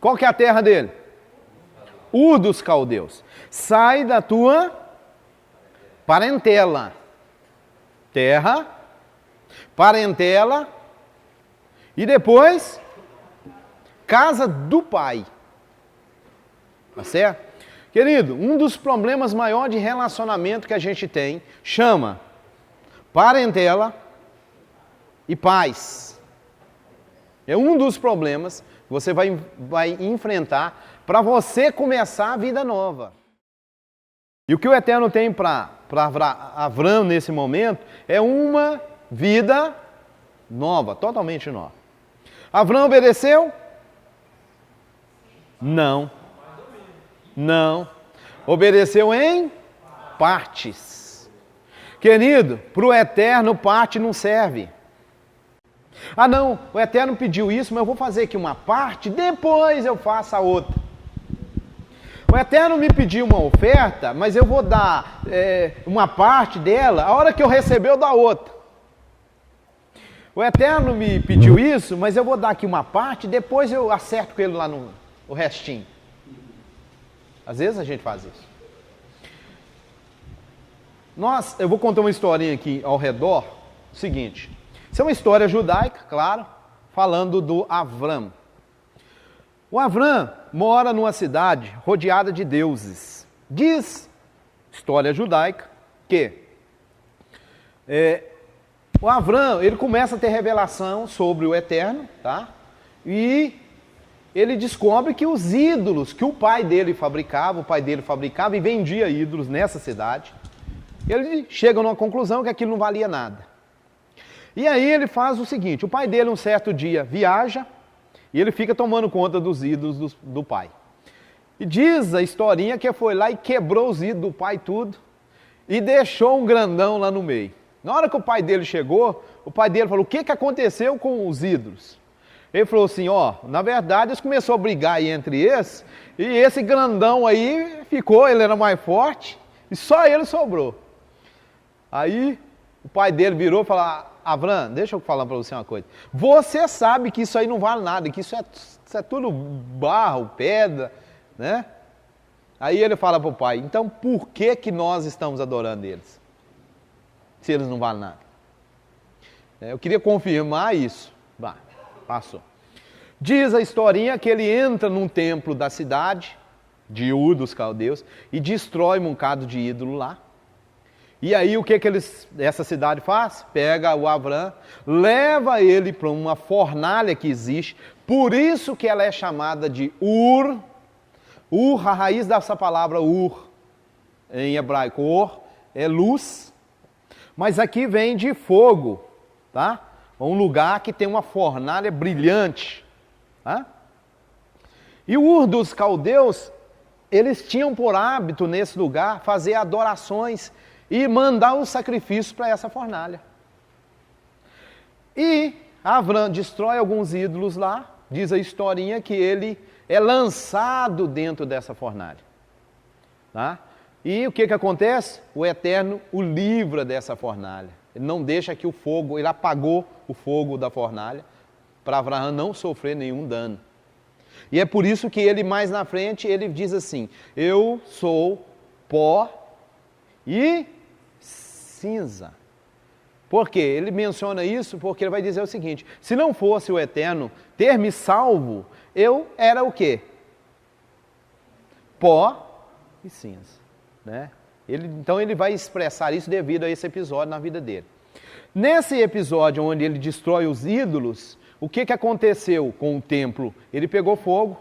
Qual que é a terra dele? Ur dos caldeus. Sai da tua parentela. Terra, parentela e depois casa do pai. Tá certo? Querido, um dos problemas maiores de relacionamento que a gente tem chama parentela e pais. É um dos problemas que você vai enfrentar para você começar a vida nova. E o que o Eterno tem para Avram nesse momento é uma vida nova, totalmente nova. Avram obedeceu? Não. Não. Obedeceu em partes. Querido, para o Eterno parte não serve. Ah não, o Eterno pediu isso, mas eu vou fazer aqui uma parte, depois eu faço a outra. O Eterno me pediu uma oferta, mas eu vou dar uma parte dela, a hora que eu receber eu dou outra. O Eterno me pediu isso, mas eu vou dar aqui uma parte, depois eu acerto com ele lá o restinho. Às vezes a gente faz isso. Eu vou contar uma historinha aqui ao redor, o seguinte. Isso é uma história judaica, claro, falando do Avram. O Avram mora numa cidade rodeada de deuses. Diz, história judaica, que o Avram, ele começa a ter revelação sobre o Eterno, tá? E ele descobre que os ídolos que o pai dele fabricava e vendia ídolos nessa cidade, ele chega numa conclusão que aquilo não valia nada. E aí ele faz o seguinte, o pai dele um certo dia viaja e ele fica tomando conta dos ídolos do pai. E diz a historinha que foi lá e quebrou os ídolos do pai tudo e deixou um grandão lá no meio. Na hora que o pai dele chegou, o pai dele falou, o que aconteceu com os ídolos? Ele falou assim, na verdade eles começaram a brigar aí entre eles e esse grandão aí ficou, ele era mais forte e só ele sobrou. Aí o pai dele virou e falou, Avram, deixa eu falar para você uma coisa. Você sabe que isso aí não vale nada, que isso é tudo barro, pedra, né? Aí ele fala para o pai, então por que nós estamos adorando eles? Se eles não valem nada. Eu queria confirmar isso. Passou. Diz a historinha que ele entra num templo da cidade, de Ur dos caldeus, e destrói um bocado de ídolo lá. E aí o que essa cidade faz? Pega o Avram, leva ele para uma fornalha que existe, por isso que ela é chamada de Ur. Ur, a raiz dessa palavra Ur, em hebraico, Or, é luz, mas aqui vem de fogo, tá? Um lugar que tem uma fornalha brilhante, tá? E o Ur dos caldeus, eles tinham por hábito nesse lugar fazer adorações e mandar um sacrifício para essa fornalha. E Avram destrói alguns ídolos lá, diz a historinha que ele é lançado dentro dessa fornalha. Tá? E o que acontece? O Eterno o livra dessa fornalha. Ele não deixa que o fogo, ele apagou o fogo da fornalha, para Abraão não sofrer nenhum dano. E é por isso que ele mais na frente, ele diz assim, eu sou pó e cinza. Por quê? Ele menciona isso porque ele vai dizer o seguinte, se não fosse o Eterno ter me salvo, eu era o quê? Pó e cinza. Né? Então ele vai expressar isso devido a esse episódio na vida dele. Nesse episódio onde ele destrói os ídolos, o que aconteceu com o templo? Ele pegou fogo.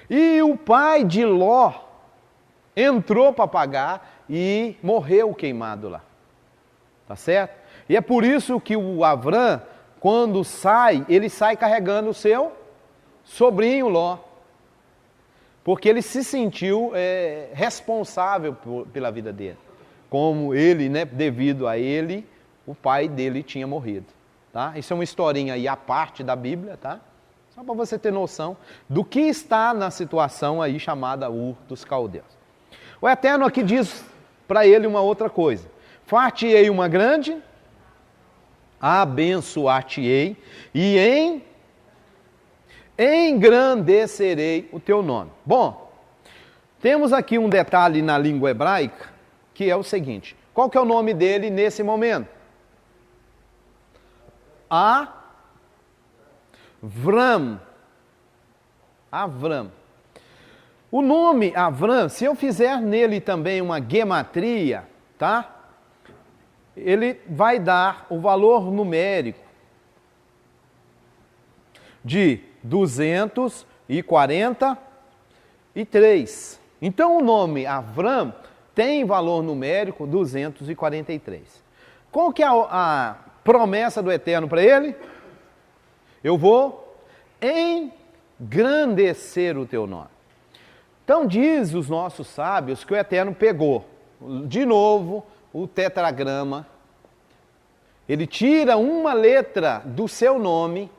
E o pai de Ló entrou para apagar e morreu queimado lá. Tá certo? E é por isso que o Avram, quando sai, ele sai carregando o seu sobrinho Ló. Porque ele se sentiu responsável pela vida dele. Como ele, né, devido a ele, o pai dele tinha morrido. Tá? Isso é uma historinha aí à parte da Bíblia, tá? Só para você ter noção do que está na situação aí chamada Ur dos caldeus. O Eterno aqui diz para ele uma outra coisa. Far-te-ei uma grande, abençoar-te-ei, e engrandecerei o teu nome. Bom, temos aqui um detalhe na língua hebraica, que é o seguinte. Qual que é o nome dele nesse momento? Avram. Avram. O nome Avram, se eu fizer nele também uma gematria, tá? Ele vai dar o valor numérico de 243. Então o nome Avram tem valor numérico 243. Qual que é a promessa do Eterno para ele? Eu vou engrandecer o teu nome. Então diz os nossos sábios que o Eterno pegou, de novo, o tetragrama, ele tira uma letra do seu nome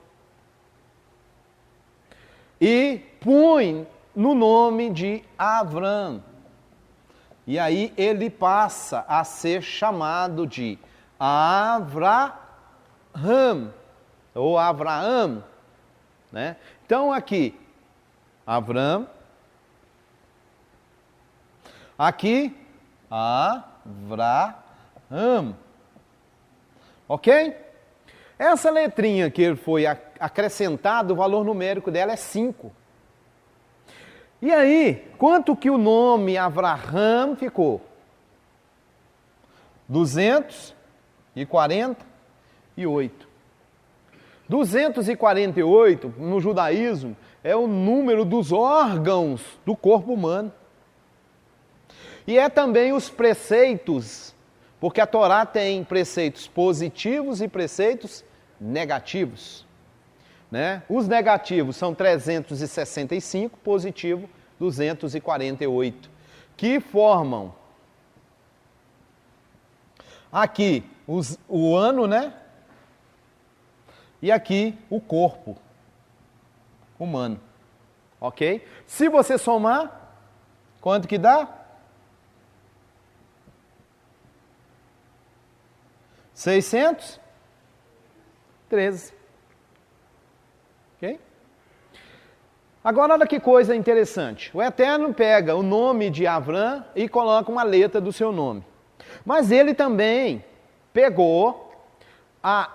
e põe no nome de Avram. E aí ele passa a ser chamado de Avraham, ou Abraão, né? Então aqui, Avram, aqui, Avraham. Ok? Essa letrinha que foi acrescentada, o valor numérico dela é 5. E aí, quanto que o nome Avraham ficou? 248. 248, no judaísmo, é o número dos órgãos do corpo humano. E é também os preceitos, porque a Torá tem preceitos positivos e preceitos negativos, né? Os negativos são 365, positivo 248, que formam aqui o ano, né? E aqui o corpo humano, ok? Se você somar, quanto que dá? 613. Ok? Agora, olha que coisa interessante. O Eterno pega o nome de Avram e coloca uma letra do seu nome. Mas ele também pegou a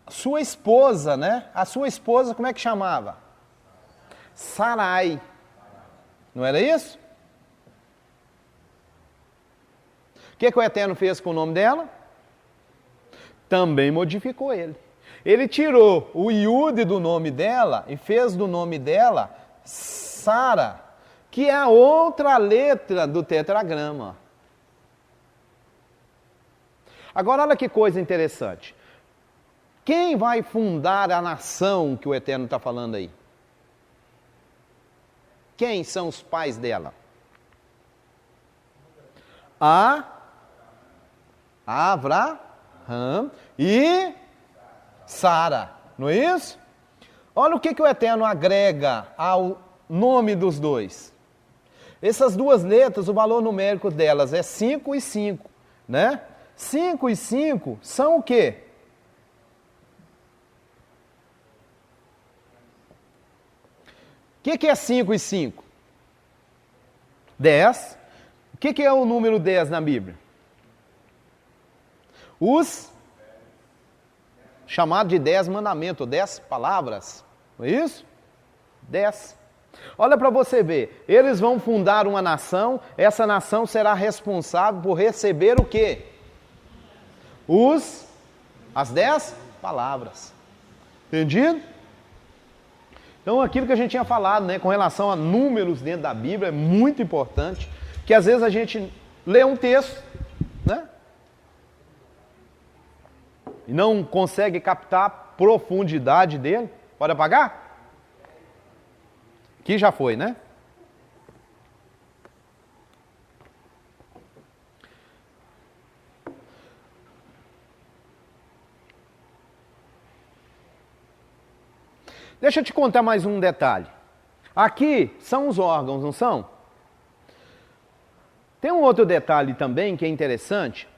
sua esposa, né? A sua esposa, como é que chamava? Sarai. Não era isso? O que o Eterno fez com o nome dela? Também modificou ele. Ele tirou o Yud do nome dela e fez do nome dela Sara, que é a outra letra do tetragrama. Agora olha que coisa interessante. Quem vai fundar a nação que o Eterno está falando aí? Quem são os pais dela? Avraham e Sara, não é isso? Olha o que o Eterno agrega ao nome dos dois. Essas duas letras, o valor numérico delas é 5 e 5, né? 5 e 5 são o quê? O que é 5 e 5? 10. O que é o número 10 na Bíblia? Os chamados de 10 mandamentos, 10 palavras, não é isso? 10. Olha para você ver, eles vão fundar uma nação, essa nação será responsável por receber o quê? As 10 palavras. Entendido? Então aquilo que a gente tinha falado, né, com relação a números dentro da Bíblia, é muito importante, que às vezes a gente lê um texto, né, e não consegue captar a profundidade dele. Pode apagar? Aqui já foi, né? Deixa eu te contar mais um detalhe. Aqui são os órgãos, não são? Tem um outro detalhe também que é interessante.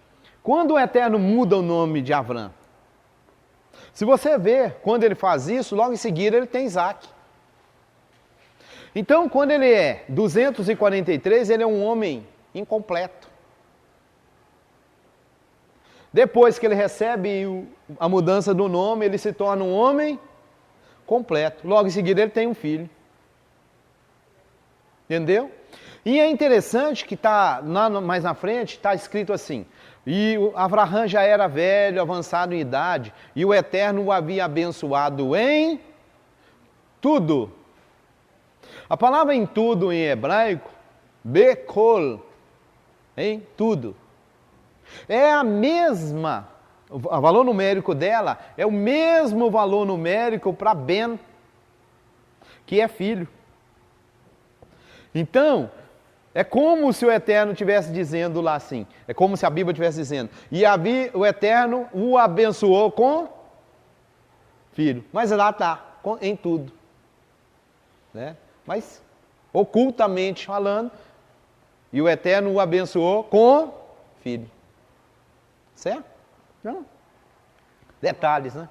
Quando o Eterno muda o nome de Avram, se você ver, quando ele faz isso, logo em seguida ele tem Isaac. Então, quando ele é 243, ele é um homem incompleto. Depois que ele recebe a mudança do nome, ele se torna um homem completo. Logo em seguida, ele tem um filho. Entendeu? E é interessante que está mais na frente, está escrito assim: e Abraão já era velho, avançado em idade, e o Eterno o havia abençoado em tudo. A palavra em tudo em hebraico, bekol, em tudo, é a mesma, o valor numérico dela é o mesmo valor numérico para Ben, que é filho. Então, é como se o Eterno estivesse dizendo lá assim, é como se a Bíblia estivesse dizendo, e o Eterno o abençoou com filho. Mas lá está, em tudo. Né? Mas, ocultamente falando, e o Eterno o abençoou com filho. Certo? Não. Detalhes, né?